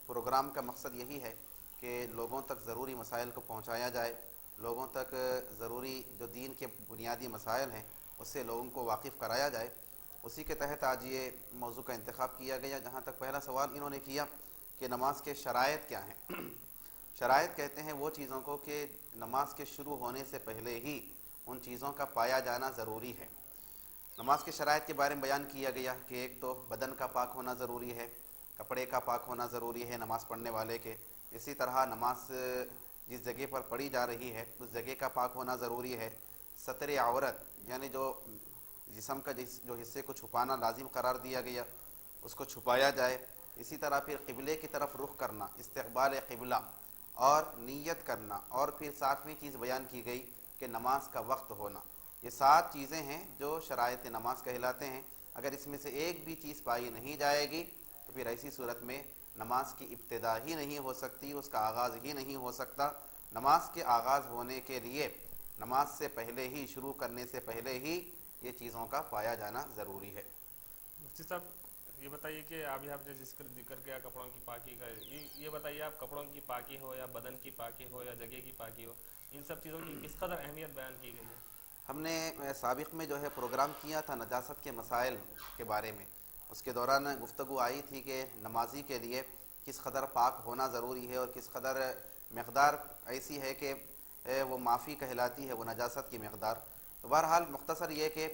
Programme کا مقصد یہی ہے کہ لوگوں تک ضروری مسائل کو پہنچایا جائے، لوگوں تک ضروری جو دین کے بنیادی مسائل ہیں اس سے لوگوں کو واقف کرایا جائے۔ اسی کے تحت آج یہ موضوع کا انتخاب کیا گیا۔ جہاں تک پہلا سوال انہوں نے کیا کہ نماز کے شرائط کیا ہیں۔ شرائط کہتے ہیں وہ چیزوں کو کہ نماز کے شروع ہونے سے پہلے ہی ان چیزوں کا پایا جانا ضروری ہے۔ نماز کے شرائط کے بارے میں بیان کیا گیا کہ ایک تو بدن کا پاک ہونا ضروری ہے، کپڑے کا پاک ہونا ضروری ہے نماز پڑھنے والے کے۔ اسی طرح نماز جس جگہ پر پڑھی جا رہی ہے اس جگہ کا پاک ہونا ضروری ہے۔ ستر عورت یعنی جو جسم کا جو حصے کو چھپانا لازم قرار دیا گیا اس کو چھپایا جائے۔ اسی طرح پھر قبلے کی طرف رخ کرنا، استقبال قبلہ، اور نیت کرنا، اور پھر ساتویں چیز بیان کی گئی کہ نماز کا وقت ہونا۔ یہ 7 چیزیں ہیں جو شرائط نماز کہلاتے ہیں۔ اگر اس میں سے ایک بھی چیز پائی نہیں جائے گی تو پھر ایسی صورت میں نماز کی ابتدا ہی نہیں ہو سکتی، اس کا آغاز ہی نہیں ہو سکتا۔ نماز کے آغاز ہونے کے لیے نماز سے پہلے ہی، شروع کرنے سے پہلے ہی یہ چیزوں کا پایا جانا ضروری ہے۔ مفتی صاحب یہ بتائیے کہ ابھی آپ نے ذکر کیا کپڑوں کی پاکی کا، یہ بتائیے آپ کپڑوں کی پاکی ہو یا بدن کی پاکی ہو یا جگہ کی پاکی ہو، ان سب چیزوں کی کس قدر اہمیت بیان کی گئی ہے؟ ہم نے سابق میں جو ہے پروگرام کیا تھا نجاست کے مسائل کے بارے میں، اس کے دوران گفتگو آئی تھی کہ نمازی کے لیے کس قدر پاک ہونا ضروری ہے اور کس قدر مقدار ایسی ہے کہ وہ معافی کہلاتی ہے، وہ نجاست کی مقدار۔ تو بہرحال مختصر یہ کہ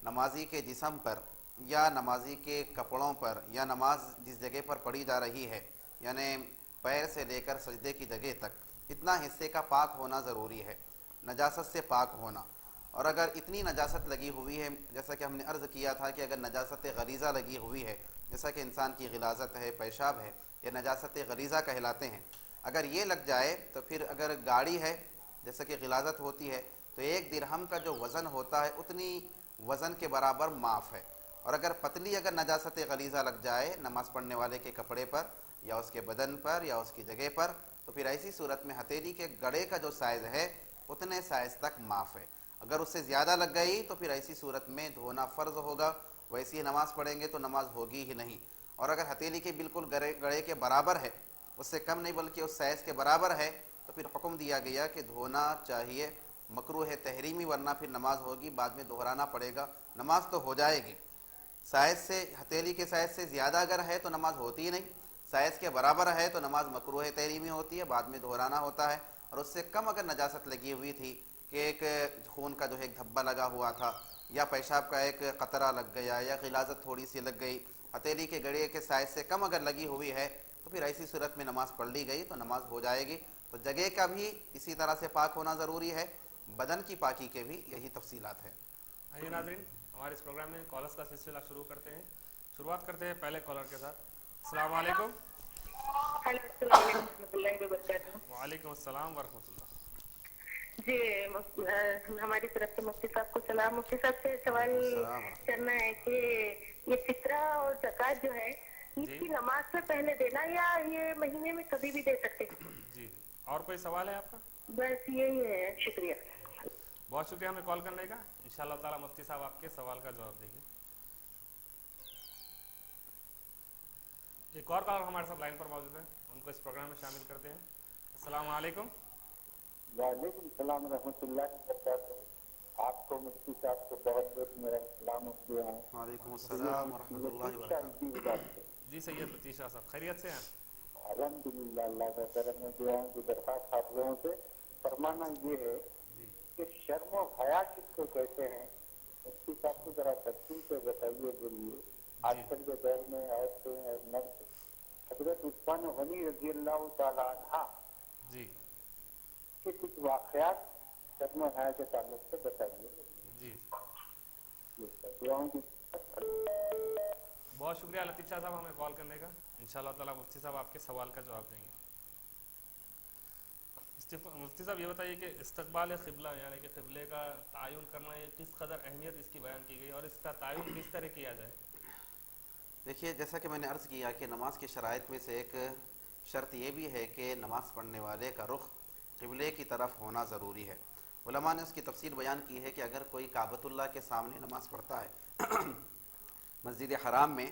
نمازی کے جسم پر یا نمازی کے کپڑوں پر یا نماز جس جگہ پر پڑھی جا رہی ہے، یعنی پیر سے لے کر سجدے کی جگہ تک اتنا حصے کا پاک ہونا ضروری ہے، نجاست سے پاک ہونا۔ اور اگر اتنی نجاست لگی ہوئی ہے، جیسا کہ ہم نے عرض کیا تھا کہ اگر نجاست غلیظہ لگی ہوئی ہے، جیسا کہ انسان کی غلاظت ہے، پیشاب ہے، یہ نجاست غلیظہ کہلاتے ہیں، اگر یہ لگ جائے تو پھر اگر گاڑی ہے جیسا کہ غلاظت ہوتی ہے تو 1 درہم کا جو وزن ہوتا ہے اتنی وزن کے برابر معاف ہے۔ اور اگر پتلی اگر نجاست غلیظہ لگ جائے نماز پڑھنے والے کے کپڑے پر یا اس کے بدن پر یا اس کی جگہ پر تو پھر ایسی صورت میں ہتھیلی کے گڑے کا جو سائز ہے اتنے سائز تک معاف ہے۔ اگر اس سے زیادہ لگ گئی تو پھر ایسی صورت میں دھونا فرض ہوگا، ویسی نماز پڑھیں گے تو نماز ہوگی ہی نہیں۔ اور اگر ہتھیلی کے بالکل گڑے کے برابر ہے، اس سے کم نہیں بلکہ اس سائز کے برابر ہے، تو پھر حکم دیا گیا کہ دھونا چاہیے، مکروہ تحریمی، ورنہ پھر نماز ہوگی، بعد میں دہرانا پڑے گا، نماز تو ہو جائے گی۔ سائز سے، ہتھیلی کے سائز سے زیادہ اگر ہے تو نماز ہوتی ہی نہیں، سائز کے برابر ہے تو نماز مکروہ تحریمی ہوتی ہے، بعد میں دہرانا ہوتا ہے۔ اور اس سے کم اگر نجاست لگی ہوئی تھی کہ ایک خون کا جو ہے ایک دھبا لگا ہوا تھا یا پیشاب کا ایک قطرہ لگ گیا یا غلاظت تھوڑی سی لگ گئی، ہتھیلی کے گڑے کے سائز سے کم اگر لگی ہوئی ہے تو پھر ایسی صورت میں نماز پڑھ لی گئی تو نماز ہو جائے گی۔ تو جگہ کا بھی اسی طرح سے پاک ہونا ضروری ہے، بدن کی پاکی کے بھی یہی تفصیلات ہیں۔ آئیے ناظرین، ہمارے اس پروگرام میں کالرس کا سلسلہ شروع کرتے ہیں۔ شروعات کرتے ہیں پہلے کالر کے ساتھ۔ السلام علیکم۔ ہیلو، السلام علیکم و رحمۃ اللہ وبرکاتہ۔ وعلیکم السلام ورحمۃ اللہ۔ جی، ہماری طرف سے مفتی صاحب کو سلام۔ مفتی صاحب سے سوال وعلیکم السلام ورحمۃ کرنا ہے کہ یہ فطرہ اور زکوٰۃ جو ہے عید جی کی نماز سے پہلے دینا یا یہ مہینے میں کبھی بھی دے سکتے؟ جی، اور کوئی سوال ہے آپ کا؟ بس یہی ہے، شکریہ۔ بہت شکریہ ہمیں کال کرنے کا۔ انشاءاللہ تعالی مفتی صاحب آپ کے سوال کا جواب دیں گے۔ ایک اور کالر ہمارے ساتھ لائن پر موجود ہے، ان کو اس پروگرام میں شامل کرتے ہیں۔ السلام علیکم۔ وعلیکم السلام ورحمۃ اللہ وبرکاتہ۔ آپ کو مفتی صاحب کو بہت بہت میرا سلام کیا ہے۔ وعلیکم السلام ورحمۃ سید اللہ لطیف شاہ وبرکاتہ۔ کی بات ہے۔ جی سید لطیف شاہ صاحب، خیریت سے ہیں؟ الحمدللہ، اللہ کا کرم ہے۔ جو ہے درخواست آپ لوگوں سے فرمانا یہ ہے جی کہ شرم و حیا کس کو کہتے ہیں؟ مفتی صاحب کو ذرا تفصیل سے بتائیے بولیے۔ آج جی کل کے دور میں عورتیں اور مرد، حضرت عثمان غنی رضی اللہ تعالیٰ عنہ جی کے کچھ واقعات شرم و حیا کے تعلق سے بتائیے۔ جی، دعاؤں کی بہت شکریہ لطیف شاہ صاحب ہمیں کال کرنے کا۔ انشاءاللہ تعالی مفتی صاحب آپ کے سوال کا جواب دیں گے۔ مفتی صاحب یہ بتائیے کہ استقبال قبلہ یعنی کہ قبلے کا تعین کرنا، یہ کس قدر اہمیت اس کی بیان کی گئی اور اس کا تعین کس طرح کیا جائے؟ دیکھیے، جیسا کہ میں نے عرض کیا کہ نماز کے شرائط میں سے ایک شرط یہ بھی ہے کہ نماز پڑھنے والے کا رخ قبلے کی طرف ہونا ضروری ہے۔ علماء نے اس کی تفصیل بیان کی ہے کہ اگر کوئی کعبۃ اللہ کے سامنے نماز پڑھتا ہے مسجد حرام میں،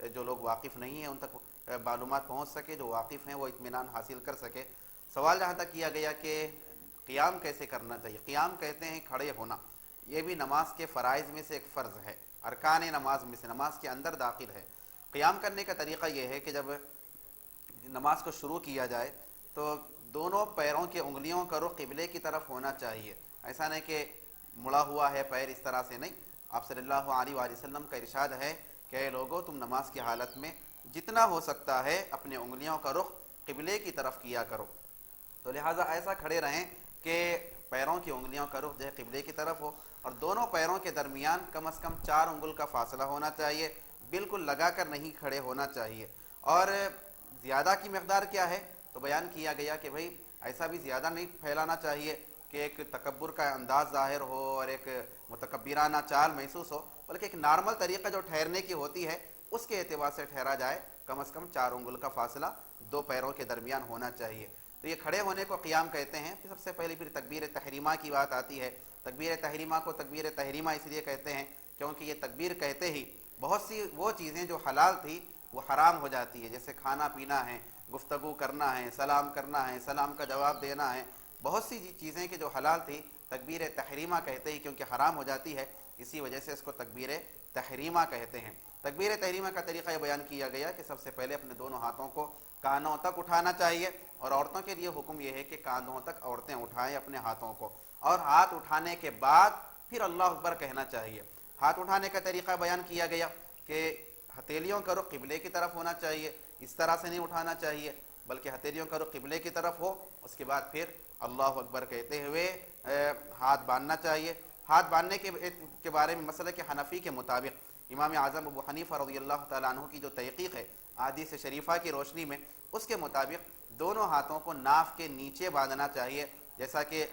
جو لوگ واقف نہیں ہیں ان تک معلومات پہنچ سکے، جو واقف ہیں وہ اطمینان حاصل کر سکے۔ سوال جہاں تک کیا گیا کہ قیام کیسے کرنا چاہیے، قیام کہتے ہیں کھڑے ہونا، یہ بھی نماز کے فرائض میں سے ایک فرض ہے، ارکان نماز میں سے، نماز کے اندر داخل ہے۔ قیام کرنے کا طریقہ یہ ہے کہ جب نماز کو شروع کیا جائے تو دونوں پیروں کے انگلیوں کا رخ قبلے کی طرف ہونا چاہیے، ایسا نہیں کہ مڑا ہوا ہے پیر، اس طرح سے نہیں۔ آپ صلی اللہ علیہ وآلہ وسلم کا ارشاد ہے کہ اے لوگو تم نماز کی حالت میں جتنا ہو سکتا ہے اپنے انگلیوں کا رخ قبلے کی طرف کیا کرو، تو لہٰذا ایسا کھڑے رہیں کہ پیروں کی انگلیوں کا رخ جو ہے قبلے کی طرف ہو، اور دونوں پیروں کے درمیان کم از کم 4 انگل کا فاصلہ ہونا چاہیے، بالکل لگا کر نہیں کھڑے ہونا چاہیے۔ اور زیادہ کی مقدار کیا ہے تو بیان کیا گیا کہ بھئی ایسا بھی زیادہ نہیں پھیلانا چاہیے کہ ایک تکبر کا انداز ظاہر ہو اور ایک متکبرانہ چال محسوس ہو، بلکہ ایک نارمل طریقہ جو ٹھہرنے کی ہوتی ہے اس کے اعتبار سے ٹھہرا جائے، کم از کم 4 انگل کا فاصلہ 2 پیروں کے درمیان ہونا چاہیے۔ تو یہ کھڑے ہونے کو قیام کہتے ہیں۔ پھر سب سے پہلے پھر تکبیر تحریمہ کی بات آتی ہے۔ تکبیر تحریمہ کو تکبیر تحریمہ اس لیے کہتے ہیں کیونکہ یہ تکبیر کہتے ہی بہت سی وہ چیزیں جو حلال تھی وہ حرام ہو جاتی ہے، جیسے کھانا پینا ہے، گفتگو کرنا ہے، سلام کرنا ہے، سلام کا جواب دینا ہے، بہت سی چیزیں کہ جو حلال تھی تکبیر تحریمہ کہتے ہی کیونکہ حرام ہو جاتی ہے، اسی وجہ سے اس کو تکبیر تحریمہ کہتے ہیں۔ تکبیر تحریمہ کا طریقہ یہ بیان کیا گیا کہ سب سے پہلے اپنے دونوں ہاتھوں کو کانوں تک اٹھانا چاہیے، اور عورتوں کے لیے حکم یہ ہے کہ کاندھوں تک عورتیں اٹھائیں اپنے ہاتھوں کو، اور ہاتھ اٹھانے کے بعد پھر اللہ اکبر کہنا چاہیے۔ ہاتھ اٹھانے کا طریقہ بیان کیا گیا کہ ہتھیلیوں کا رخ قبلے کی طرف ہونا چاہیے، اس طرح سے نہیں اٹھانا چاہیے بلکہ ہتھیلیوں کا رخ قبلے کی طرف ہو، اس کے بعد پھر اللہ اکبر کہتے ہوئے ہاتھ باندھنا چاہیے۔ ہاتھ باندھنے کے بارے میں مسلک حنفی کے مطابق امام اعظم ابو حنیفہ رضی اللہ تعالیٰ عنہ کی جو تحقیق ہے احادیث شریفہ کی روشنی میں، اس کے مطابق دونوں ہاتھوں کو ناف کے نیچے باندھنا چاہیے، جیسا کہ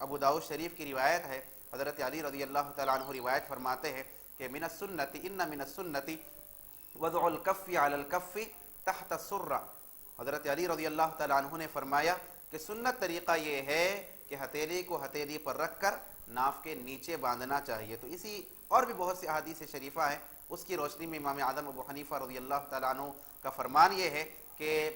ابو داؤد شریف کی روایت ہے۔ حضرت علی رضی اللہ تعالیٰ عنہ روایت فرماتے ہیں کہ من السنت ان من السنت وضع الکف علی الکف تحت السرہ۔ حضرت علی رضی اللہ تعالیٰ عنہ نے فرمایا کہ سنت طریقہ یہ ہے کہ ہتھیلی کو ہتھیلی پر رکھ کر ناف کے نیچے باندھنا چاہیے۔ تو اسی اور بھی بہت سی احادیث شریفہ ہیں، اس کی روشنی میں امام اعظم ابو حنیفہ رضی اللہ تعالیٰ عنہ کا فرمان یہ ہے کہ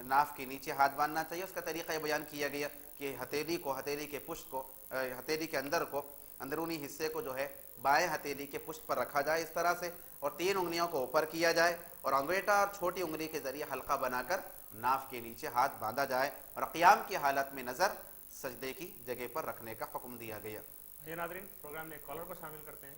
ناف کے نیچے ہاتھ باندھنا چاہیے۔ اس کا طریقہ یہ بیان کیا گیا کہ ہتھیلی کو، ہتھیلی کے پشت کو، ہتھیلی کے اندر کو، اندرونی حصے کو جو ہے بائیں ہتھیلی کے پشت پر رکھا جائے اس طرح سے، اور 3 انگلیوں کو اوپر کیا جائے، اور انگوٹھا اور چھوٹی انگلی کے ذریعے حلقہ بنا کر ناف کے نیچے ہاتھ باندھا جائے، اور قیام کی حالت میں نظر سجدے کی جگہ پر رکھنے کا حکم دیا گیا۔ جی ناظرین، پروگرام میں ایک کالر کو شامل کرتے ہیں۔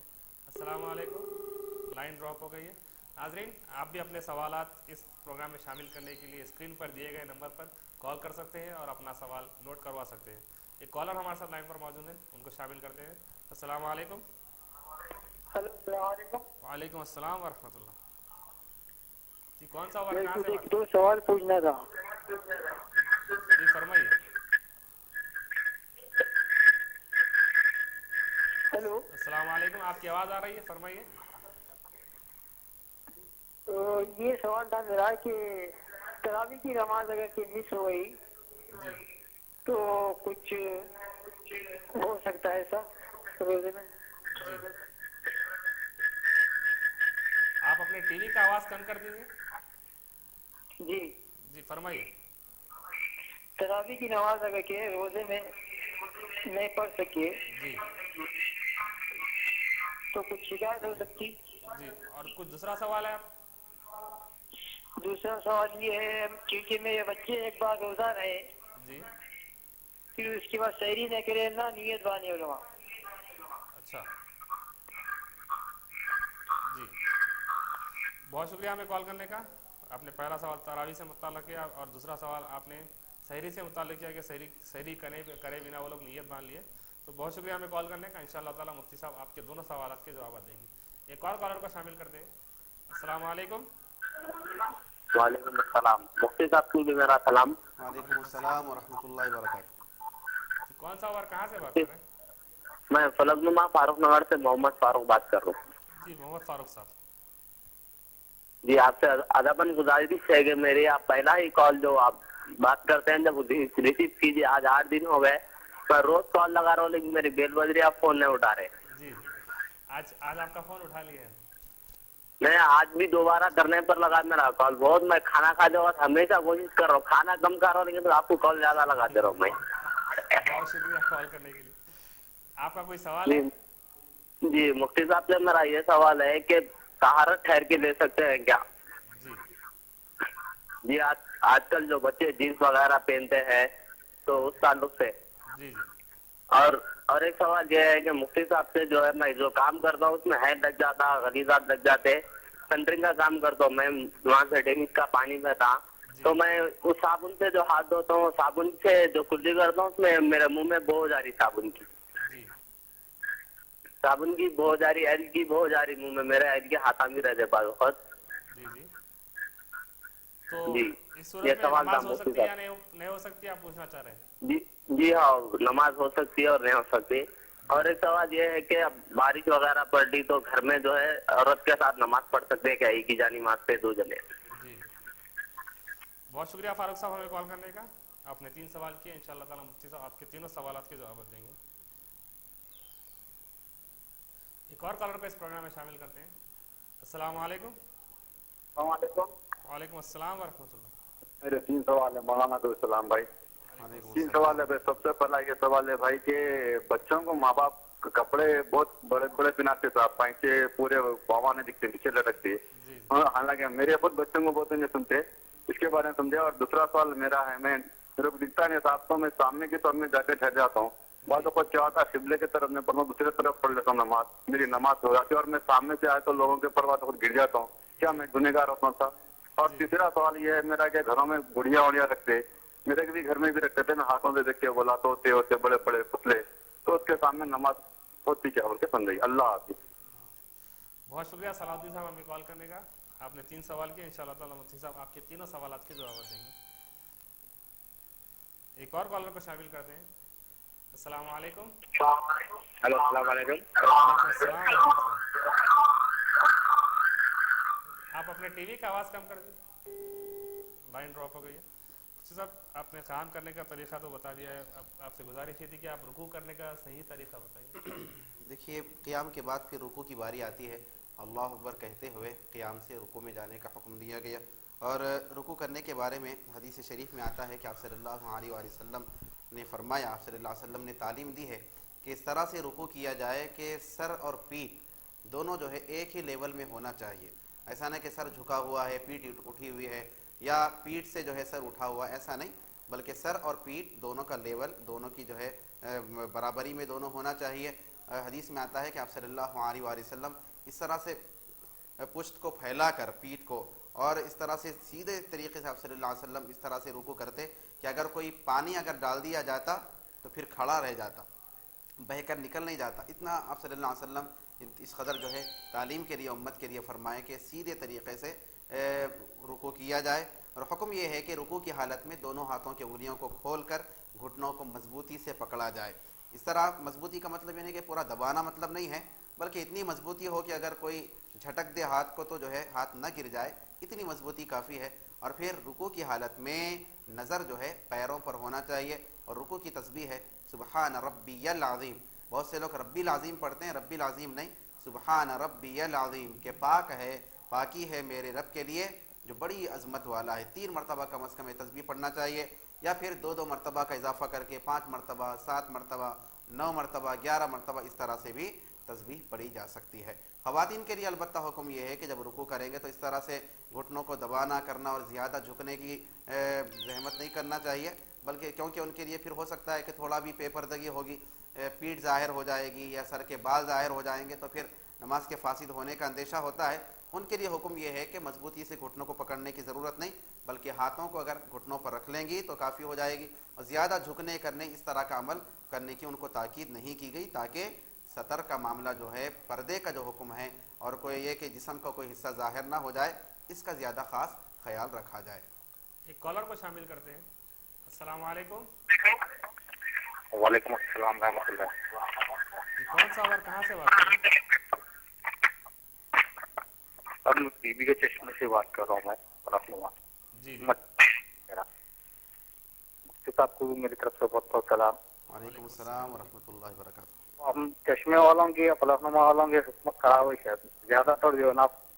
السلام علیکم، لائن ڈراپ ہو گئی ہے۔ ناظرین، آپ بھی اپنے سوالات اس پروگرام میں شامل کرنے کے لیے اسکرین پر دیے گئے نمبر پر کال کر سکتے ہیں اور اپنا سوال نوٹ کروا سکتے ہیں۔ ایک کالر ہمارے ساتھ لائن پر موجود ہیں، ان کو شامل کرتے ہیں۔ السلام علیکم۔ ہلو، السلام علیکم۔ وعلیکم السلام ورحمۃ اللہ۔ جی کون سا سوال، کہاں سے ایک 2 سوال پوچھنا تھا۔ جی فرمائیے۔ ہلو، السلام علیکم، آپ کی آواز آ رہی ہے، فرمائیے۔ تو یہ سوال تھا میرا کہ تراویح کی نماز اگر کہ مس ہو گئی جی تو کچھ ہو سکتا ہے ایسا روزے میں؟ جی، آپ اپنے ٹی وی کا آواز کم کر دیجیے۔ جی، جی فرمائیے۔ تراویح کی نماز اگر کہ روزے میں نہیں پڑھ سکے جی تو کچھ شکایت ہو سکتی؟ جی، اور کچھ دوسرا سوال ہے آپ؟ دوسرا سوال یہ ہے کیونکہ میرے بچے ایک بار روزہ رہے، جی پھر اس کے بعد سحری نہ کرے نہ نیت باندھے علماء۔ اچھا جی، بہت شکریہ ہمیں کال کرنے کا۔ آپ نے پہلا سوال تراویح سے متعلق کیا، اور دوسرا سوال آپ نے سحری سے متعلق کیا کہ سحری کرے بنا وہ لوگ نیت باندھ لیے۔ تو بہت شکریہ ہمیں کال کرنے کا، انشاءاللہ تعالیٰ مفتی صاحب آپ کے دونوں سوالات کے جوابات دیں گے۔ ایک اور کالر کو شامل کرتے ہیں۔ السلام علیکم۔ وعلیکم السلام، مفتی صاحب کو بھی میرا سلام۔ وعلیکم السلام ورحمۃ اللہ وبرکاتہ۔ کون سا اور کہاں سے بات کر رہے ہیں؟ میں فلک نما فاروق نگر سے محمد فاروق بات کر رہا ہوں۔ جی محمد فاروق صاحب۔ جی آپ سے ادباً گزارش ہے کہ میری آپ پہلا ہی کال جو آپ بات کرتے ہیں جب ریسیو کیجیے۔ آج 8 دن ہو گئے، میں روز کال لگا رہا ہوں لیکن میری بیل بج رہی ہے، آپ فون نہیں اٹھا رہے۔ جی آج آپ کا فون اٹھا لیا ہے۔ میں آج بھی دوبارہ کرنے پر لگا میرا کال بہت. میں کھانا کھاتے وقت ہمیشہ کوشش کر رہا ہوں, کھانا کم کر رہا ہوں لیکن آپ کو کال زیادہ لگاتے رہا ہوں میں. بہت شکریہ کال کرنے کے لیے. آپ کا کوئی سوال جی ہے؟ جی مفتی صاحب سے میرا یہ سوال ہے کہ طہارت ٹھہر کے لے سکتے ہیں کیا؟ جی جی آج کل جو بچے جینس وغیرہ پہنتے ہیں تو اس تعلق سے. جی جی اور ایک سوال یہ ہے کہ مفتی صاحب سے جو ہے میں جو کام کرتا ہوں اس میں ہیڈ لگ جاتا, غلیظات لگ جاتے. سنٹرنگ کا کام کرتا ہوں میں, وہاں سے ڈینگز کا پانی بہتا, تو میں اس صابن سے جو ہاتھ دھوتا ہوں, صابن سے جو کلی کرتا ہوں اس میں میرے منہ میں بو جا رہی صابن کی, جی صابن کی بو جا رہی, ایل کی بو جا رہی منہ میں میرے, ایل کے ہاتھ بھی رہتے بعض وقت. جی جی تو جی اس یہ صورت میں سوال تھا نماز ہو مفتی سکتی ہے یا صاحب. نہیں ہو سکتی, آپ پوچھنا چاہ رہے ہیں؟ جی ہاں, نماز ہو سکتی ہے اور نہیں ہو سکتی. اور ایک سوال یہ ہے کہ اب بارش وغیرہ پڑ رہی تو گھر میں جو ہے عورت کے ساتھ نماز پڑھ سکتے ہیں کیا, ایک ہی جانی نماز پہ 2 جنے؟ جی بہت شکریہ فاروق صاحب ہمیں کال کرنے کا. آپ نے 3 سوال کیے, انشاءاللہ تعالی مفتی صاحب آپ کے تینوں سوالات کے جواب دیں گے. ایک اور کالر کو اس پروگرام میں شامل کرتے ہیں. السلام علیکم. السلام علیکم. وعلیکم السلام ورحمۃ اللہ. میرے 3 سوال ہیں مولانا عبدالسلام بھائی. وعلیکم 3 السلام سوال ہے. ورحمۃ سب سے پہلا یہ سوال ہے بھائی کہ بچوں کو ماں باپ کپڑے بہت بڑے بڑے پہناتے تھے, آپ پائچے پورے پاوا نہیں دکھتے, نیچے لٹکتے. جی حالانکہ میرے خود بچوں کو بہت نہیں سنتے, اس کے بارے میں سمجھے. اور دوسرا سوال میرا ہے, میرے کو دکھتا نہیں صاحب تو میں سامنے کی طرف میں جا کے ٹھہر جاتا ہوں. بعض اوقات کیا ہوتا ہے قبلے کی طرف میں پڑھوں, دوسری طرف پڑھ لیتا ہوں نماز, میری نماز ہو جاتی ہے. اور میں سامنے سے آئے تو لوگوں کے اوپر بعض اوقات گر جاتا ہوں, کیا میں گنہگار ہوتا تھا؟ اور تیسرا سوال یہ ہے میرا کہ گھروں میں گڑیا وڑیا رکھتے, میرے بھی گھر میں بھی رکھتے تھے, میں ہاتھوں سے دیکھ کے بولا تو ہوتے بڑے بڑے پتلے, تو اس کے سامنے نماز ہوتی کیا بول کے سمجھائی. اللہ حافظ. بہت شکریہ صلاح الدین صاحب ہمیں کال کرنے کا. آپ نے 3 سوال کیے, انشاءاللہ تعالی مفتی صاحب آپ کے تینوں سوالات کے جواب دیں گے. ایک اور کالر کو شامل کرتے ہیں. السلام علیکم. ہیلو السلام علیکم. وعلیکم السلام ورحمۃ اللہ. آپ اپنے ٹی وی کا آواز کم کر دیں, لائن ڈراپ ہو گئی ہے. مفتی صاحب آپ نے قیام کرنے کا طریقہ تو بتا دیا ہے, اب آپ سے گزارش یہ تھی کہ آپ رکوع کرنے کا صحیح طریقہ بتائیے. دیکھیے, قیام کے بعد پھر رکوع کی باری آتی ہے. اللہ اکبر کہتے ہوئے قیام سے رکوع میں جانے کا حکم دیا گیا. اور رکوع کرنے کے بارے میں حدیث شریف میں آتا ہے کہ آپ صلی اللہ علیہ وآلہ وسلم نے فرمایا, آپ صلی اللہ علیہ وسلم نے تعلیم دی ہے کہ اس طرح سے رکوع کیا جائے کہ سر اور پیٹھ دونوں جو ہے ایک ہی لیول میں ہونا چاہیے. ایسا نہیں کہ سر جھکا ہوا ہے, پیٹھ اٹھی ہوئی ہے, یا پیٹھ سے جو ہے سر اٹھا ہوا, ایسا نہیں, بلکہ سر اور پیٹھ دونوں کا لیول, دونوں کی جو ہے برابری میں دونوں ہونا چاہیے. حدیث میں آتا ہے کہ آپ صلی اللہ علیہ وآلہ وسلم اس طرح سے پشت کو پھیلا کر پیٹھ کو, اور اس طرح سے سیدھے طریقے سے آپ صلی اللہ علیہ وسلم اس طرح سے رکوع کرتے کہ اگر کوئی پانی اگر ڈال دیا جاتا تو پھر کھڑا رہ جاتا, بہہ کر نکل نہیں جاتا. اتنا آپ صلی اللہ علیہ وسلم اس قدر جو ہے تعلیم کے لیے امت کے لیے فرمائے کہ سیدھے طریقے سے رکوع کیا جائے. اور حکم یہ ہے کہ رکوع کی حالت میں دونوں ہاتھوں کی انگلیوں کو کھول کر گھٹنوں کو مضبوطی سے پکڑا جائے. اس طرح مضبوطی کا مطلب یہ نہیں کہ پورا دبانا مطلب نہیں ہے, بلکہ اتنی مضبوطی ہو کہ اگر کوئی جھٹک دے ہاتھ کو تو جو ہے ہاتھ نہ گر جائے, اتنی مضبوطی کافی ہے. اور پھر رکوع کی حالت میں نظر جو ہے پیروں پر ہونا چاہیے. اور رکوع کی تسبیح ہے سبحان ربی العظیم. بہت سے لوگ ربی العظیم پڑھتے ہیں, ربی العظیم نہیں, سبحان ربی العظیم, کہ پاک ہے, پاکی ہے میرے رب کے لیے جو بڑی عظمت والا ہے. 3 مرتبہ کم از کم یہ تسبیح پڑھنا چاہیے, یا پھر 2 مرتبہ کا اضافہ کر کے 5 مرتبہ, 7 مرتبہ, 9 مرتبہ, 11 مرتبہ, اس طرح سے بھی تسبیح پڑھی جا سکتی ہے. خواتین کے لیے البتہ حکم یہ ہے کہ جب رکوع کریں گے تو اس طرح سے گھٹنوں کو دبانا کرنا اور زیادہ جھکنے کی زحمت نہیں کرنا چاہیے, بلکہ کیونکہ ان کے لیے پھر ہو سکتا ہے کہ تھوڑا بھی بے پردگی ہوگی, پیٹھ ظاہر ہو جائے گی یا سر کے بال ظاہر ہو جائیں گے, تو پھر نماز کے فاسد ہونے کا اندیشہ ہوتا ہے. ان کے لیے حکم یہ ہے کہ مضبوطی سے گھٹنوں کو پکڑنے کی ضرورت نہیں, بلکہ ہاتھوں کو اگر گھٹنوں پر رکھ لیں گی تو کافی ہو جائے گی. اور زیادہ جھکنے کرنے اس طرح کا عمل کرنے کی ان کو تاکید نہیں کی گئی, تاکہ سطر کا معاملہ جو ہے, پردے کا جو حکم ہے, اور کوئی یہ کہ جسم کا کوئی حصہ ظاہر نہ ہو جائے, اس کا زیادہ خاص خیال رکھا جائے. ایک کالر کو شامل کرتے ہیں. السلام علیکم. وعلیکم السلام ورحمۃ اللہ. جی کون سا اور کہاں سے بات کر رہے ہیں؟ اب میں بی بی کے چشمے سے بات کر رہا ہوں میں. جی جی صاحب کو میری طرف سے بہت بہت سلام. وعلیکم السلام ورحمۃ اللہ وبرکاتہ. ہم چشمے والوں کی یا فلک نما والوں کی خدمت خراب ہوئی ہے زیادہ تر جو ہے نا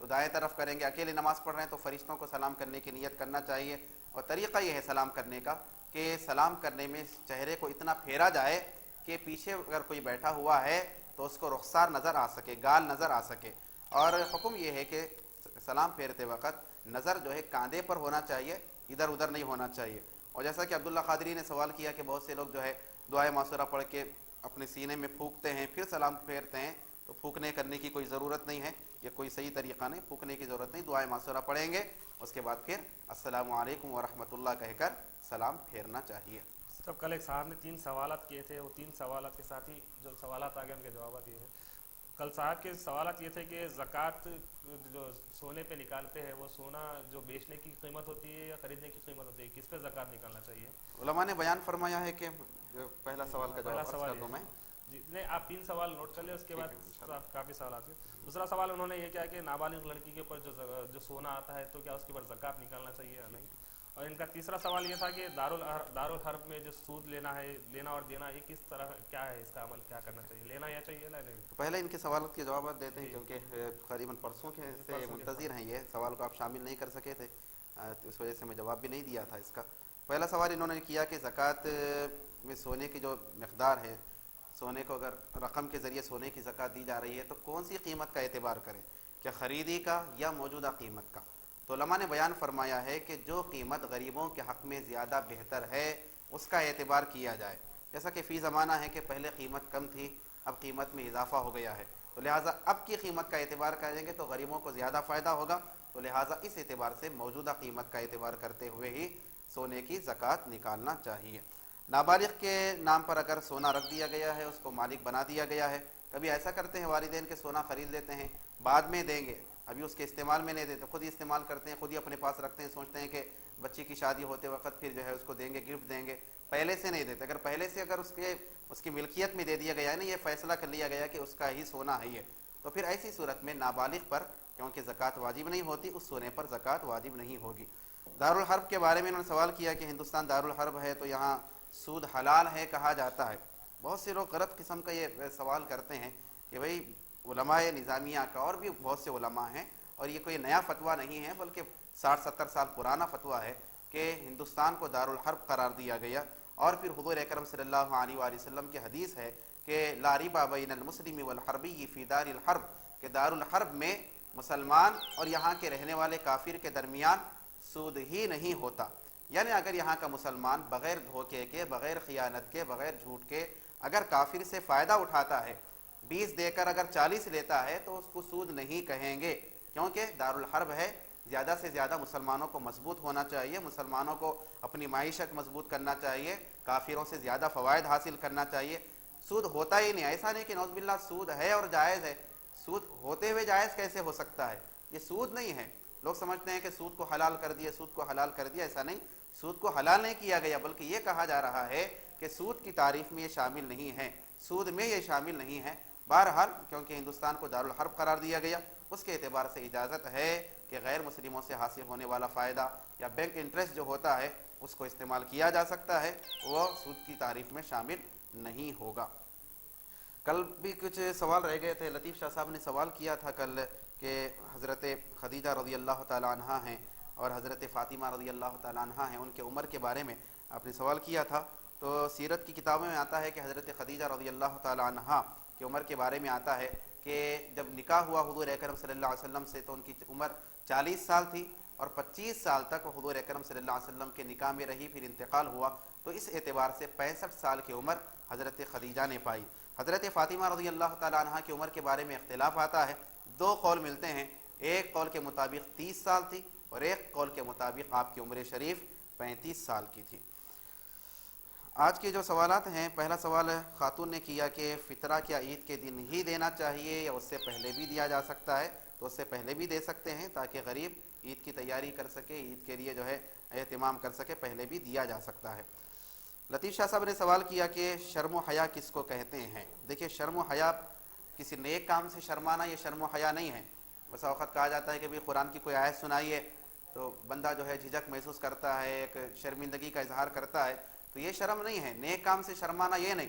تو دائیں طرف کریں گے. اکیلے نماز پڑھ رہے ہیں تو فرشتوں کو سلام کرنے کی نیت کرنا چاہیے. اور طریقہ یہ ہے سلام کرنے کا کہ سلام کرنے میں چہرے کو اتنا پھیرا جائے کہ پیچھے اگر کوئی بیٹھا ہوا ہے تو اس کو رخسار نظر آ سکے, گال نظر آ سکے. اور حکم یہ ہے کہ سلام پھیرتے وقت نظر جو ہے کاندھے پر ہونا چاہیے, ادھر ادھر نہیں ہونا چاہیے. اور جیسا کہ عبداللہ قادری نے سوال کیا کہ بہت سے لوگ جو ہے دعائے معصورہ پڑھ کے اپنے سینے میں پھونکتے ہیں پھر سلام پھیرتے ہیں, تو پھونکنے کرنے کی کوئی ضرورت نہیں ہے, یہ کوئی صحیح طریقہ نہیں, پھونکنے کی ضرورت نہیں. دعائے معصورہ پڑھیں گے, اس کے بعد پھر السلام علیکم ورحمۃ اللہ کہہ کر سلام پھیرنا چاہیے. صاحب کل ایک صاحب نے 3 سوالات کیے تھے, وہ 3 سوالات کے ساتھ ہی جو سوالات آگے ان کے جوابات یہ ہیں. کل صاحب کے سوالات یہ تھے کہ زکوٰۃ جو سونے پہ نکالتے ہیں وہ سونا جو بیچنے کی قیمت ہوتی ہے یا خریدنے کی قیمت ہوتی ہے, کس پہ زکوٰۃ نکالنا چاہیے؟ علماء نے بیان فرمایا ہے کہ پہلا سوال کا پہلا جواب سوال کر دوں میں. جی نہیں, آپ 3 سوال نوٹ کر لیں, اس کے ٹھیک بعد ہے انشاءاللہ. کافی سوالات ہیں. دوسرا سوال انہوں نے یہ کیا کہ نابالغ لڑکی کے اوپر جو سونا آتا ہے تو کیا اس کے اوپر زکوٰۃ نکالنا چاہیے یا نہیں. اور ان کا تیسرا سوال یہ تھا کہ دارالحرب میں جو سود لینا اور دینا, یہ کس طرح کیا ہے, اس کا عمل کیا کرنا چاہیے, لینا یا چاہیے یا نہیں. پہلے ان کے سوالات کے جوابات دیتے ہیں کیونکہ قریباً پرسوں کے سے منتظر ہیں, یہ سوال کو آپ شامل نہیں کر سکے تھے, اس وجہ سے میں جواب بھی نہیں دیا تھا اس کا. پہلا سوال انہوں نے کیا کہ زکوٰۃ میں سونے کی جو مقدار ہے, سونے کو اگر رقم کے ذریعے سونے کی زکوٰۃ دی جا رہی ہے تو کون سی قیمت کا اعتبار کریں, کیا خریدی کا یا موجودہ قیمت کا. تو علماء نے بیان فرمایا ہے کہ جو قیمت غریبوں کے حق میں زیادہ بہتر ہے اس کا اعتبار کیا جائے. جیسا کہ فی زمانہ ہے کہ پہلے قیمت کم تھی, اب قیمت میں اضافہ ہو گیا ہے, تو لہٰذا اب کی قیمت کا اعتبار کریں گے تو غریبوں کو زیادہ فائدہ ہوگا, تو لہٰذا اس اعتبار سے موجودہ قیمت کا اعتبار کرتے ہوئے ہی سونے کی زکوٰۃ نکالنا چاہیے. نابالغ کے نام پر اگر سونا رکھ دیا گیا ہے, اس کو مالک بنا دیا گیا ہے, کبھی ایسا کرتے ہیں والدین کے سونا خرید لیتے ہیں بعد میں دیں گے, ابھی اس کے استعمال میں نہیں دیتے, خود ہی استعمال کرتے ہیں, خود ہی اپنے پاس رکھتے ہیں, سوچتے ہیں کہ بچی کی شادی ہوتے وقت پھر جو ہے اس کو دیں گے, گفٹ دیں گے, پہلے سے نہیں دیتے. اگر پہلے سے اگر اس کی ملکیت میں دے دیا گیا ہے نا, یہ فیصلہ کر لیا گیا کہ اس کا ہی سونا ہے یہ, تو پھر ایسی صورت میں نابالغ پر کیونکہ زکوٰۃ واجب نہیں ہوتی, اس سونے پر زکوٰۃ واجب نہیں ہوگی. دارالحرب کے بارے میں انہوں نے سوال کیا کہ ہندوستان دارالحرب ہے تو یہاں سود حلال ہے کہا جاتا ہے. بہت سے لوگ غلط قسم کا یہ سوال کرتے ہیں کہ بھئی علماء نظامیہ کا اور بھی بہت سے علماء ہیں, اور یہ کوئی نیا فتویٰ نہیں ہے بلکہ 60-70 سال پرانا فتویٰ ہے کہ ہندوستان کو دارالحرب قرار دیا گیا. اور پھر حضور اکرم صلی اللہ علیہ وآلہ وسلم کی حدیث ہے کہ لا ریب بین المسلم والحربی فی دار الحرب, کہ دارالحرب میں مسلمان اور یہاں کے رہنے والے کافر کے درمیان سود ہی نہیں ہوتا. یعنی اگر یہاں کا مسلمان بغیر دھوکے کے, بغیر خیانت کے, بغیر جھوٹ کے اگر کافر سے فائدہ اٹھاتا ہے, 20 دے کر اگر 40 لیتا ہے تو اس کو سود نہیں کہیں گے, کیونکہ دارالحرب ہے. زیادہ سے زیادہ مسلمانوں کو مضبوط ہونا چاہیے, مسلمانوں کو اپنی معیشت مضبوط کرنا چاہیے, کافروں سے زیادہ فوائد حاصل کرنا چاہیے. سود ہوتا ہی نہیں, ایسا نہیں کہ نعوذ باللہ سود ہے اور جائز ہے. سود ہوتے ہوئے جائز کیسے ہو سکتا ہے, یہ سود نہیں ہے. لوگ سمجھتے ہیں کہ سود کو حلال کر دیا, سود کو حلال کر دیا, ایسا نہیں. سود کو حلال نہیں کیا گیا بلکہ یہ کہا جا رہا ہے کہ سود کی تعریف میں یہ شامل نہیں ہے, سود میں یہ شامل نہیں ہے. بہرحال کیونکہ ہندوستان کو دارالحرب قرار دیا گیا, اس کے اعتبار سے اجازت ہے کہ غیر مسلموں سے حاصل ہونے والا فائدہ یا بینک انٹرسٹ جو ہوتا ہے اس کو استعمال کیا جا سکتا ہے, وہ سود کی تعریف میں شامل نہیں ہوگا. کل بھی کچھ سوال رہ گئے تھے. لطیف شاہ صاحب نے سوال کیا تھا کل کہ حضرت خدیجہ رضی اللہ تعالی عنہا ہیں اور حضرت فاطمہ رضی اللہ تعالی عنہا ہیں, ان کے عمر کے بارے میں آپ نے سوال کیا تھا. تو سیرت کی کتابوں میں آتا ہے کہ حضرت خدیجہ رضی اللہ تعالی عنہا کی عمر کے بارے میں آتا ہے کہ جب نکاح ہوا حضور اکرم صلی اللہ علیہ وسلم سے تو ان کی عمر 40 سال تھی, اور 25 سال تک وہ حضور اکرم صلی اللہ علیہ وسلم کے نکاح میں رہی, پھر انتقال ہوا. تو اس اعتبار سے 65 سال کی عمر حضرت خدیجہ نے پائی. حضرت فاطمہ رضی اللہ تعالی عنہا کی عمر کے بارے میں اختلاف آتا ہے, 2 قول ملتے ہیں. ایک قول کے مطابق 30 سال تھی اور ایک قول کے مطابق آپ کی عمر شریف 35 سال کی تھی. آج کے جو سوالات ہیں, پہلا سوال خاتون نے کیا کہ فطرہ کیا عید کے دن ہی دینا چاہیے یا اس سے پہلے بھی دیا جا سکتا ہے. تو اس سے پہلے بھی دے سکتے ہیں تاکہ غریب عید کی تیاری کر سکے, عید کے لیے جو ہے اہتمام کر سکے, پہلے بھی دیا جا سکتا ہے. لطیف شاہ صاحب نے سوال کیا کہ شرم و حیا کس کو کہتے ہیں. دیکھیے شرم و حیا کسی نیک کام سے شرمانا یہ شرم و حیا نہیں ہے. بس اوقات کہا جاتا ہے کہ بھئی قرآن کی کوئی آیت سنائیے تو بندہ جو ہے جھجک محسوس کرتا ہے, ایک شرمندگی کا اظہار کرتا ہے, تو یہ شرم نہیں ہے. نیک کام سے شرمانا یہ نہیں.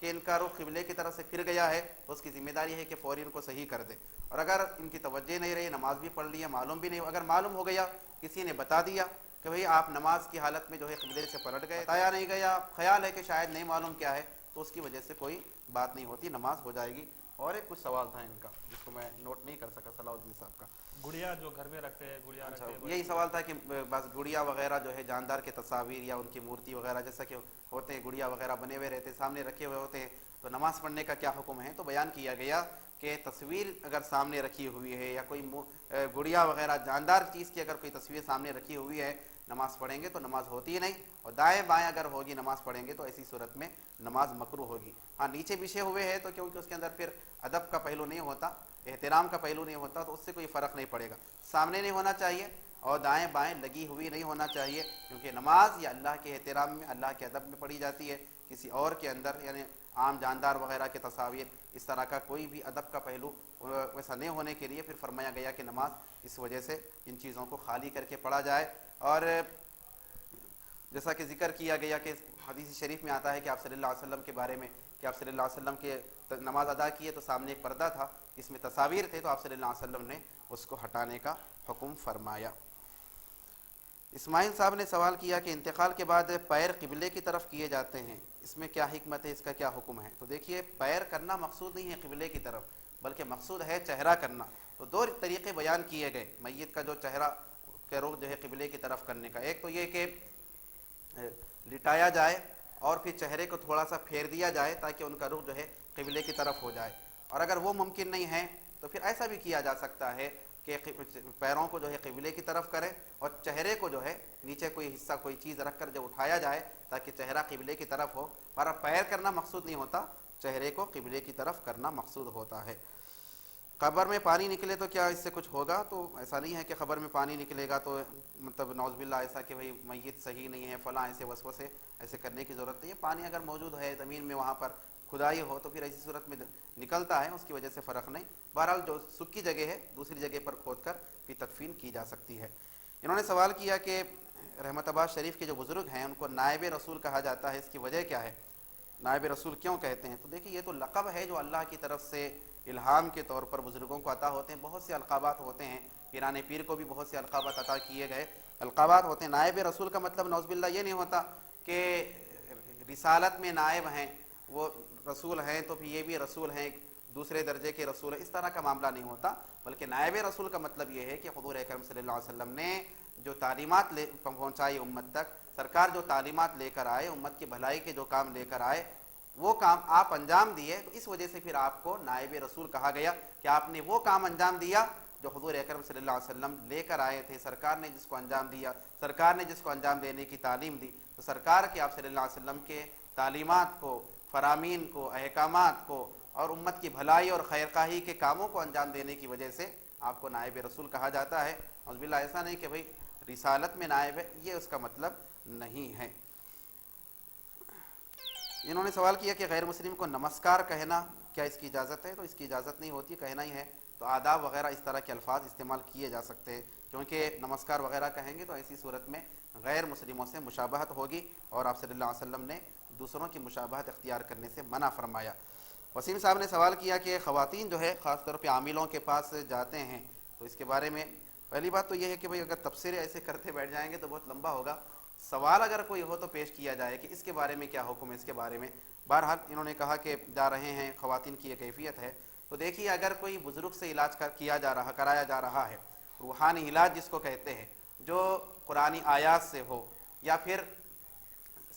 کہ ان کا رخ قبلے کی طرف سے پھر گیا ہے تو اس کی ذمہ داری ہے کہ فوری ان کو صحیح کر دے. اور اگر ان کی توجہ نہیں رہی, نماز بھی پڑھ لی ہے, معلوم بھی نہیں, اگر معلوم ہو گیا, کسی نے بتا دیا کہ بھئی آپ نماز کی حالت میں جو ہے قبلے سے پلٹ گئے, بتایا نہیں گیا, خیال ہے کہ شاید نہیں معلوم کیا ہے, تو اس کی وجہ سے کوئی بات نہیں ہوتی, نماز ہو جائے گی. اور ایک کچھ سوال تھا ان کا جس کو میں نوٹ نہیں کر سکا, صلاح الدین صاحب کا. گڑیا جو گھر میں رکھتے ہیں, گڑیا اچھا, رکھتے ہیں, یہی سوال تھا کہ بس گڑیا وغیرہ جو ہے جاندار کے تصاویر یا ان کی مورتی وغیرہ جیسا کہ ہوتے ہیں, گڑیا وغیرہ بنے ہوئے رہتے ہیں, سامنے رکھے ہوئے ہوتے ہیں, تو نماز پڑھنے کا کیا حکم ہے؟ تو بیان کیا گیا کہ تصویر اگر سامنے رکھی ہوئی ہے یا کوئی گڑیا وغیرہ جاندار چیز کی اگر کوئی تصویر سامنے رکھی ہوئی ہے, نماز پڑھیں گے تو نماز ہوتی ہی نہیں. اور دائیں بائیں اگر ہوگی نماز پڑھیں گے تو ایسی صورت میں نماز مکروہ ہوگی. ہاں, نیچے بچھے ہوئے ہیں تو کیونکہ اس کے اندر پھر ادب کا پہلو نہیں ہوتا, احترام کا پہلو نہیں ہوتا, تو اس سے کوئی فرق نہیں پڑے گا. سامنے نہیں ہونا چاہیے اور دائیں بائیں لگی ہوئی نہیں ہونا چاہیے, کیونکہ نماز یا اللہ کے احترام میں, اللہ کے ادب میں پڑھی جاتی ہے. کسی اور کے اندر یعنی عام جاندار وغیرہ کے تصاویر, اس طرح کا کوئی بھی ادب کا پہلو ویسا نہیں ہونے کے لیے پھر فرمایا گیا کہ نماز اس وجہ سے ان چیزوں کو خالی کر کے پڑھا جائے. اور جیسا کہ ذکر کیا گیا کہ حدیث شریف میں آتا ہے کہ آپ صلی اللہ علیہ وسلم کے بارے میں کہ آپ صلی اللہ علیہ وسلم کے نماز ادا کیے تو سامنے ایک پردہ تھا جس میں تصاویر تھے, تو آپ صلی اللہ علیہ وسلم نے اس کو ہٹانے کا حکم فرمایا. اسماعیل صاحب نے سوال کیا کہ انتقال کے بعد پیر قبلے کی طرف کیے جاتے ہیں, اس میں کیا حکمت ہے, اس کا کیا حکم ہے؟ تو دیکھیے, پیر کرنا مقصود نہیں ہے قبلے کی طرف, بلکہ مقصود ہے چہرہ کرنا. تو دو طریقے بیان کیے گئے میت کا جو چہرہ کے رخ جو ہے قبلے کی طرف کرنے کا. ایک تو یہ کہ لٹایا جائے اور پھر چہرے کو تھوڑا سا پھیر دیا جائے تاکہ ان کا رخ جو ہے قبلے کی طرف ہو جائے. اور اگر وہ ممکن نہیں ہے تو پھر ایسا بھی کیا جا سکتا ہے کہ پیروں کو جو ہے قبلے کی طرف کرے اور چہرے کو جو ہے نیچے کوئی حصہ کوئی چیز رکھ کر جو اٹھایا جائے تاکہ چہرہ قبلے کی طرف ہو. پر پیر کرنا مقصود نہیں ہوتا, چہرے کو قبلے کی طرف کرنا مقصود ہوتا ہے. قبر میں پانی نکلے تو کیا اس سے کچھ ہوگا؟ تو ایسا نہیں ہے کہ قبر میں پانی نکلے گا تو مطلب نعوذ باللہ ایسا کہ بھئی میت صحیح نہیں ہے فلاں, ایسے وسوسے ایسے کرنے کی ضرورت نہیں ہے. پانی اگر موجود ہے زمین میں, وہاں پر کھدائی ہو تو پھر ایسی صورت میں نکلتا ہے, اس کی وجہ سے فرق نہیں. بہرحال جو سکی جگہ ہے دوسری جگہ پر کھود کر بھی تدفین کی جا سکتی ہے. انہوں نے سوال کیا کہ رحمت آباد شریف کے جو بزرگ ہیں ان کو نائب رسول کہا جاتا ہے, اس کی وجہ کیا ہے؟ نائب رسول کیوں کہتے ہیں؟ تو دیکھیے, یہ تو لقب ہے جو اللہ کی طرف سے الہام کے طور پر بزرگوں کو عطا ہوتے ہیں. بہت سے القابات ہوتے ہیں, پیران پیر کو بھی بہت سے القابات عطا کیے گئے القابات ہوتے ہیں. نائب رسول کا مطلب نعوذ باللہ یہ نہیں ہوتا کہ رسالت میں نائب ہیں, وہ رسول ہیں تو پھر یہ بھی رسول ہیں, دوسرے درجے کے رسول ہیں, اس طرح کا معاملہ نہیں ہوتا. بلکہ نائب رسول کا مطلب یہ ہے کہ حضور اکرم صلی اللہ علیہ وسلم نے جو تعلیمات پہنچائی امت تک, سرکار جو تعلیمات لے کر آئے, امت کی بھلائی کے جو کام لے کر آئے, وہ کام آپ انجام دیے, تو اس وجہ سے پھر آپ کو نائب رسول کہا گیا کہ آپ نے وہ کام انجام دیا جو حضور اکرم صلی اللہ علیہ وسلم لے کر آئے تھے. سرکار نے جس کو انجام دیا, سرکار نے جس کو انجام دینے کی تعلیم دی, تو سرکار کے آپ صلی اللہ علیہ وسلم کے تعلیمات کو, فرامین کو, احکامات کو اور امت کی بھلائی اور خیرخواہی کے کاموں کو انجام دینے کی وجہ سے آپ کو نائب رسول کہا جاتا ہے. نعوذ باللہ ایسا نہیں کہ بھئی رسالت میں نائب ہے, یہ اس کا مطلب نہیں ہے. انہوں نے سوال کیا کہ غیر مسلم کو نمسکار کہنا کیا اس کی اجازت ہے؟ تو اس کی اجازت نہیں ہوتی, کہنا ہی ہے تو آداب وغیرہ اس طرح کے الفاظ استعمال کیے جا سکتے ہیں, کیونکہ نمسکار وغیرہ کہیں گے تو ایسی صورت میں غیر مسلموں سے مشابہت ہوگی اور آپ صلی اللہ علیہ وسلم نے دوسروں کی مشابہت اختیار کرنے سے منع فرمایا. وسیم صاحب نے سوال کیا کہ خواتین جو ہے خاص طور پہ عاملوں کے پاس جاتے ہیں, تو اس کے بارے میں پہلی بات تو یہ ہے کہ بھئی اگر تبصرے ایسے کرتے بیٹھ جائیں گے تو بہت لمبا ہوگا. سوال اگر کوئی ہو تو پیش کیا جائے کہ اس کے بارے میں کیا حکم ہے, اس کے بارے میں. بہرحال انہوں نے کہا کہ جا رہے ہیں, خواتین کی یہ کیفیت ہے. تو دیکھیے, اگر کوئی بزرگ سے علاج کرایا جا رہا ہے, روحانی علاج جس کو کہتے ہیں, جو قرآنی آیات سے ہو یا پھر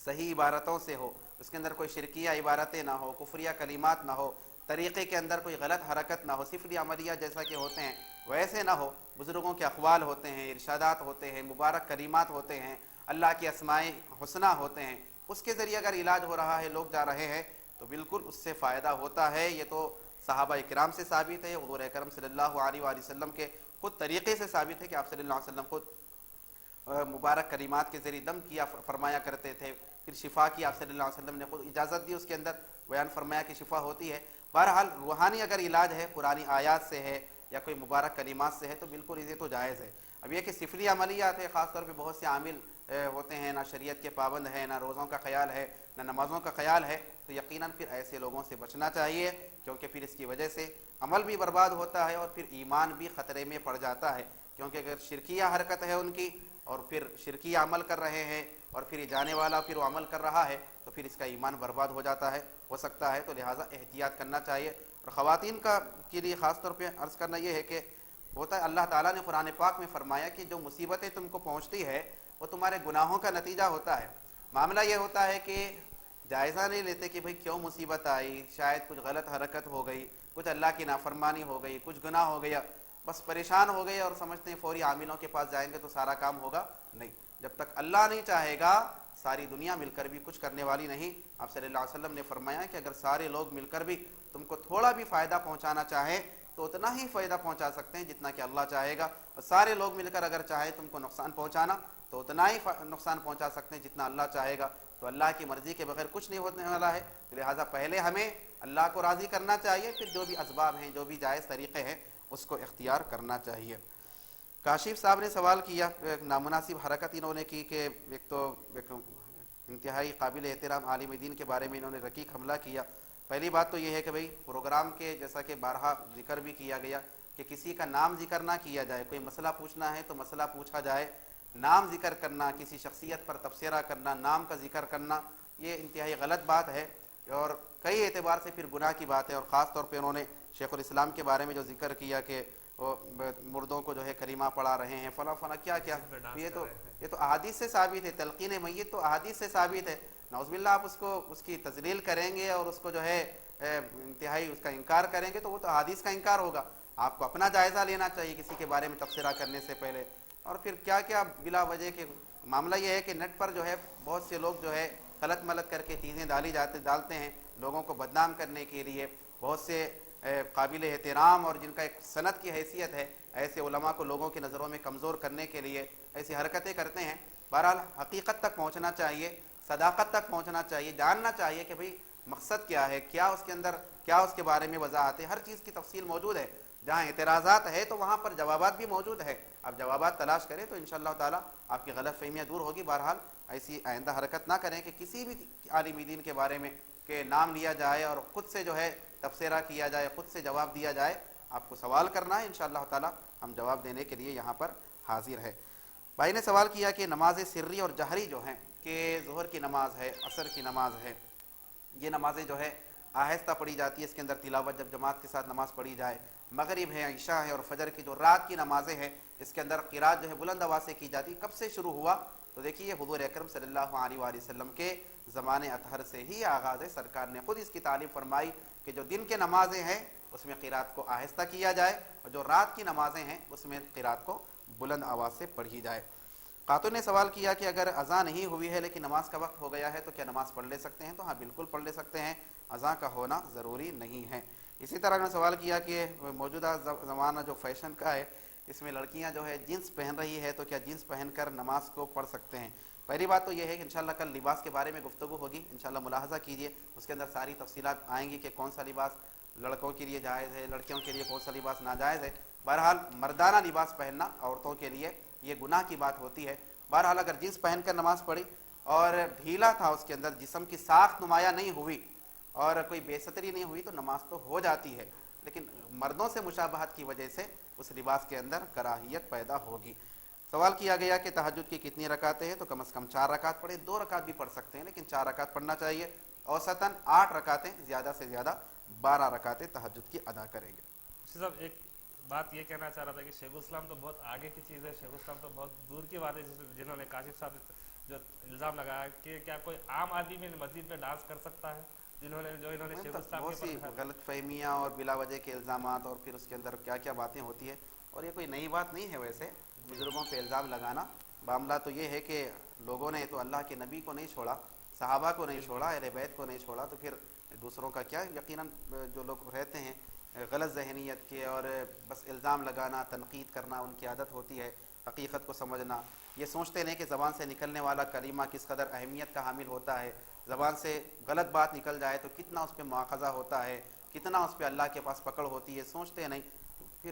صحیح عبارتوں سے ہو, اس کے اندر کوئی شرکیہ عبارتیں نہ ہو, کفریہ کلمات نہ ہو, طریقے کے اندر کوئی غلط حرکت نہ ہو, صفلی عملیہ جیسا کہ ہوتے ہیں ویسے نہ ہو, بزرگوں کے اقوال ہوتے ہیں, ارشادات ہوتے ہیں, مبارک کلمات ہوتے ہیں, اللہ کے اسماء حسنہ ہوتے ہیں, اس کے ذریعے اگر علاج ہو رہا ہے, لوگ جا رہے ہیں, تو بالکل اس سے فائدہ ہوتا ہے. یہ تو صحابہ کرام سے ثابت ہے, حضور اکرم صلی اللہ علیہ وآلہ وسلم کے خود طریقے سے ثابت ہے کہ آپ صلی اللہ علیہ وسلم خود مبارک کلمات کے ذریعے دم کیا فرمایا کرتے تھے. پھر شفا کی آپ صلی اللہ علیہ وسلم نے خود اجازت دی, اس کے اندر بیان فرمایا کہ شفا ہوتی ہے. بہرحال روحانی اگر علاج ہے, قرآنی آیات سے ہے, یا کوئی مبارک کلمات سے ہے تو بالکل اسے تو جائز ہے. اب یہ کہ سفلی عملیات ہے، خاص طور پہ بہت سے عامل ہوتے ہیں، نہ شریعت کے پابند ہیں، نہ روزوں کا خیال ہے، نہ نمازوں کا خیال ہے، تو یقیناً پھر ایسے لوگوں سے بچنا چاہیے، کیونکہ پھر اس کی وجہ سے عمل بھی برباد ہوتا ہے اور پھر ایمان بھی خطرے میں پڑ جاتا ہے. کیونکہ اگر شرکیہ حرکت ہے ان کی اور پھر شرکیہ عمل کر رہے ہیں اور پھر یہ جانے والا پھر وہ عمل کر رہا ہے تو پھر اس کا ایمان برباد ہو جاتا ہے، ہو سکتا ہے. تو لہٰذا احتیاط کرنا چاہیے. اور خواتین کے لیے خاص طور پہ عرض کرنا یہ ہے کہ ہوتا ہے اللہ تعالیٰ نے قرآن پاک میں فرمایا کہ جو مصیبتیں تم کو پہنچتی ہے وہ تمہارے گناہوں کا نتیجہ ہوتا ہے. معاملہ یہ ہوتا ہے کہ جائزہ نہیں لیتے کہ بھئی کیوں مصیبت آئی، شاید کچھ غلط حرکت ہو گئی، کچھ اللہ کی نافرمانی ہو گئی، کچھ گناہ ہو گیا، بس پریشان ہو گئے اور سمجھتے ہیں فوری عاملوں کے پاس جائیں گے تو سارا کام ہوگا. نہیں، جب تک اللہ نہیں چاہے گا ساری دنیا مل کر بھی کچھ کرنے والی نہیں. آپ صلی اللہ علیہ وسلم نے فرمایا کہ اگر سارے لوگ مل کر بھی تم کو تھوڑا بھی فائدہ پہنچانا چاہیں تو اتنا ہی فائدہ پہنچا سکتے ہیں جتنا کہ اللہ چاہے گا، اور سارے لوگ مل کر اگر چاہیں تم کو نقصان پہنچانا تو اتنا ہی نقصان پہنچا سکتے ہیں جتنا اللہ چاہے گا. تو اللہ کی مرضی کے بغیر کچھ نہیں ہونے والا ہے. لہٰذا پہلے ہمیں اللہ کو راضی کرنا چاہیے، پھر جو بھی اسباب ہیں، جو بھی جائز طریقے ہیں اس کو اختیار کرنا چاہیے. کاشف صاحب نے سوال کیا، ایک نامناسب حرکت انہوں نے کی کہ ایک انتہائی قابل احترام عالم دین کے بارے میں انہوں نے رقیق حملہ کیا. پہلی بات تو یہ ہے کہ بھئی پروگرام کے جیسا کہ بارہا ذکر بھی کیا گیا کہ کسی کا نام ذکر نہ کیا جائے. کوئی مسئلہ پوچھنا ہے تو مسئلہ پوچھا جائے. نام ذکر کرنا، کسی شخصیت پر تبصرہ کرنا، نام کا ذکر کرنا، یہ انتہائی غلط بات ہے اور کئی اعتبار سے پھر گناہ کی بات ہے. اور خاص طور پہ انہوں نے شیخ الاسلام کے بارے میں جو ذکر کیا کہ وہ مردوں کو جو ہے کلمہ پڑھا رہے ہیں، فلاں فلاں کیا کیا، یہ تو احادیث سے ثابت ہے. تلقین میت تو احادیث سے ثابت ہے. نعوذ باللہ آپ اس کی تذلیل کریں گے اور اس کو جو ہے انتہائی اس کا انکار کریں گے تو وہ تو احادیث کا انکار ہوگا. آپ کو اپنا جائزہ لینا چاہیے کسی کے بارے میں تبصرہ کرنے سے پہلے. اور پھر کیا کیا بلا وجہ کے معاملہ یہ ہے کہ نیٹ پر جو ہے بہت سے لوگ جو ہے غلط ملت کر کے چیزیں ڈالتے ہیں لوگوں کو بدنام کرنے کے لیے. بہت سے قابل احترام اور جن کا ایک سند کی حیثیت ہے ایسے علماء کو لوگوں کی نظروں میں کمزور کرنے کے لیے ایسی حرکتیں کرتے ہیں. بہرحال حقیقت تک پہنچنا چاہیے، صداقت تک پہنچنا چاہیے، جاننا چاہیے کہ بھئی مقصد کیا ہے، کیا اس کے اندر، کیا اس کے بارے میں وضاحت ہے. ہر چیز کی تفصیل موجود ہے. جہاں اعتراضات ہے تو وہاں پر جوابات بھی موجود ہے. آپ جوابات تلاش کریں تو انشاءاللہ تعالیٰ آپ کی غلط فہمیاں دور ہوگی. بہرحال ایسی آئندہ حرکت نہ کریں کہ کسی بھی عالم دین کے بارے میں کہ نام لیا جائے اور خود سے جو ہے تبصرہ کیا جائے، خود سے جواب دیا جائے. آپ کو سوال کرنا ہے، انشاءاللہ تعالیٰ ہم جواب دینے کے لیے یہاں پر حاضر ہے. بھائی نے سوال کیا کہ نماز سری اور جہری جو ہیں کہ ظہر کی نماز ہے، عصر کی نماز ہے، یہ نمازیں جو ہے آہستہ پڑھی جاتی ہے، اس کے اندر تلاوت جب جماعت کے ساتھ نماز پڑھی جائے. مغرب ہے، عشاء ہے اور فجر کی جو رات کی نمازیں ہیں اس کے اندر قرات جو ہے بلند آواز سے کی جاتی. کب سے شروع ہوا؟ تو دیکھیے حضور اکرم صلی اللہ علیہ وآلہ وسلم کے زمانے اطہر سے ہی آغاز ہے. سرکار نے خود اس کی تعلیم فرمائی کہ جو دن کے نمازیں ہیں اس میں قرات کو آہستہ کیا جائے اور جو رات کی نمازیں ہیں اس میں قرات کو بلند آواز سے پڑھی جائے. خاتون نے سوال کیا کہ اگر اذان نہیں ہوئی ہے لیکن نماز کا وقت ہو گیا ہے تو کیا نماز پڑھ لے سکتے ہیں؟ تو ہاں بالکل پڑھ لے سکتے ہیں، اذان کا ہونا ضروری نہیں ہے. اسی طرح نے سوال کیا کہ موجودہ زمانہ جو فیشن کا ہے اس میں لڑکیاں جو ہے جینس پہن رہی ہے تو کیا جینس پہن کر نماز کو پڑھ سکتے ہیں؟ پہلی بات تو یہ ہے کہ انشاءاللہ کل لباس کے بارے میں گفتگو ہوگی، انشاءاللہ ملاحظہ کیجئے، اس کے اندر ساری تفصیلات آئیں گی کہ کون سا لباس لڑکوں کے لیے جائز ہے، لڑکیوں کے لیے کون سا لباس ناجائز ہے. بہرحال مردانہ لباس پہننا عورتوں کے لیے یہ گناہ کی بات ہوتی ہے. بہرحال اگر جینس پہن کر نماز پڑھی اور ڈھیلا تھا اس کے اندر، جسم کی ساخت نمایاں نہیں ہوئی اور کوئی بے ستری نہیں ہوئی تو نماز تو ہو جاتی ہے، لیکن مردوں سے مشابہت کی وجہ سے اس لباس کے اندر کراہیت پیدا ہوگی. سوال کیا گیا کہ تہجد کی کتنی رکعتیں ہیں؟ تو کم از کم 4 رکعت پڑھیں. 2 رکعت بھی پڑھ سکتے ہیں لیکن 4 رکعت پڑھنا چاہیے. اوسطاً 8 رکعتیں، زیادہ سے زیادہ 12 رکعتیں تہجد کی ادا کریں گے. صاحب ایک بات یہ کہنا چاہ رہا تھا کہ شیخ الاسلام تو بہت آگے کی چیز ہے، شیخ الاسلام تو بہت دور کی بات ہے. جنہوں نے کاشف صاحب جو الزام لگایا کہ کیا کوئی عام آدمی میں مسجد میں ڈانس کر سکتا ہے، انہوں نے شیخ الاسلام بہت سی غلط فہمیاں اور بلا وجہ کے الزامات اور پھر اس کے اندر کیا کیا باتیں ہوتی ہے. اور یہ کوئی نئی بات نہیں ہے ویسے بزرگوں پہ الزام لگانا. معاملہ تو یہ ہے کہ لوگوں نے تو اللہ کے نبی کو نہیں چھوڑا، صحابہ کو نہیں چھوڑا، اہل بیت کو نہیں چھوڑا، تو پھر دوسروں کا کیا. یقیناً جو لوگ رہتے ہیں غلط ذہنیت کے اور بس الزام لگانا، تنقید کرنا ان کی عادت ہوتی ہے. حقیقت کو سمجھنا، یہ سوچتے نہیں کہ زبان سے نکلنے والا کلمہ کس قدر اہمیت کا حامل ہوتا ہے. زبان سے غلط بات نکل جائے تو کتنا اس پہ مواخذہ ہوتا ہے، کتنا اس پہ اللہ کے پاس پکڑ ہوتی ہے، سوچتے نہیں. پھر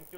MQ